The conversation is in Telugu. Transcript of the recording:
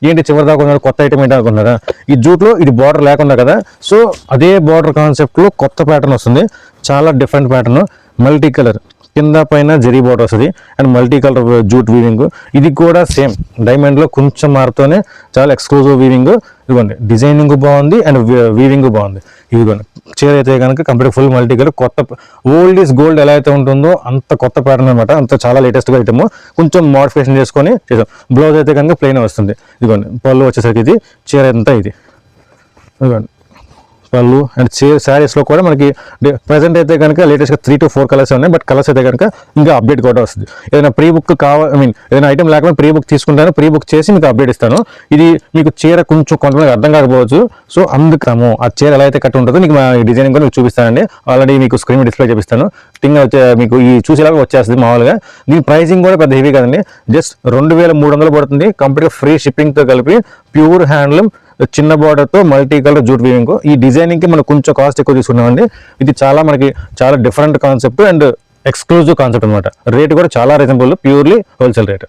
ఏంటి చివరి దాకా ఉన్నారు, కొత్త ఐటమ్ ఏంటి అనుకున్నారా? ఈ జూట్లో ఇది బార్డర్ లేకుండా కదా, సో అదే బార్డర్ కాన్సెప్ట్లో కొత్త ప్యాటర్న్ వస్తుంది. చాలా డిఫరెంట్ ప్యాటర్న్, మల్టీ కలర్, కింద పైన జరీ బార్డర్ వస్తుంది and multi colour jute weaving. ఇది కూడా సేమ్ డైమండ్లో కొంచెం మారుతూనే చాలా ఎక్స్క్లూజివ్ వీవింగ్. ఇదిగోండి డిజైనింగ్ బాగుంది అండ్ వీవింగ్ బాగుంది. ఇదిగోండి చీర అయితే కనుక కంప్లీట్ ఫుల్ మల్టీ కలర్, కొత్త ఓల్డ్ ఈజ్ గోల్డ్ ఎలా అయితే ఉంటుందో అంత కొత్త ప్యాటర్న్ అనమాట. అంత చాలా లేటెస్ట్గా ఐటమ్, కొంచెం మోడిఫికేషన్ చేసుకొని చేసాం. బ్లౌజ్ అయితే కనుక ప్లెయిన్ వస్తుంది. ఇదిగోండి పళ్ళు వచ్చేసరికి ఇది, చీర అంతా ఇది ఇదిగోండి పళ్ళు. అండ్ శారీస్లో కూడా మనకి ప్రజెంట్ అయితే కనుక లేటెస్ట్గా 3 to 4 కలర్స్ ఉన్నాయి. బట్ కలర్స్ అయితే కనుక ఇంకా అప్డేట్ కూడా వస్తుంది. ఏదైనా ప్రీ బుక్ ఏదైనా ఐటమ్ లేకపోతే ప్రీ బుక్ తీసుకుంటాను, ప్రీ బుక్ చేసి మీకు అప్డేట్ ఇస్తాను. ఇది మీకు చీర కొంచెం కొంతమంది అర్థం కాకపోవచ్చు, సో అందుకము ఆ చీర ఎలా అయితే కట్ ఉంటుందో మీకు మా డిజైనింగ్ కూడా మీకు చూపిస్తానండి. ఆల్రెడీ మీకు స్క్రీన్ డిస్ప్లే చూపిస్తాను. టింగ్ మీకు ఈ చూసేలాగా వచ్చేస్తుంది మామూలుగా. దీని ప్రైసింగ్ కూడా పెద్ద హెవీ కదండి, జస్ట్ 2300 పడుతుంది. కంప్లీట్గా ఫ్రీ షిప్పింగ్తో కలిపి ప్యూర్ హ్యాండ్లూమ్ చిన్న బార్డర్తో మల్టీ కలర్ జూట్ వీవింగ్. ఈ డిజైనింగ్కి మనం కొంచెం కాస్ట్ ఎక్కువ తీసుకున్నామండి. ఇది మనకి చాలా different concept and exclusive concept అనమాట. రేట్ కూడా చాలా రీజనబుల్, ప్యూర్లీ హోల్సేల్ రేట్.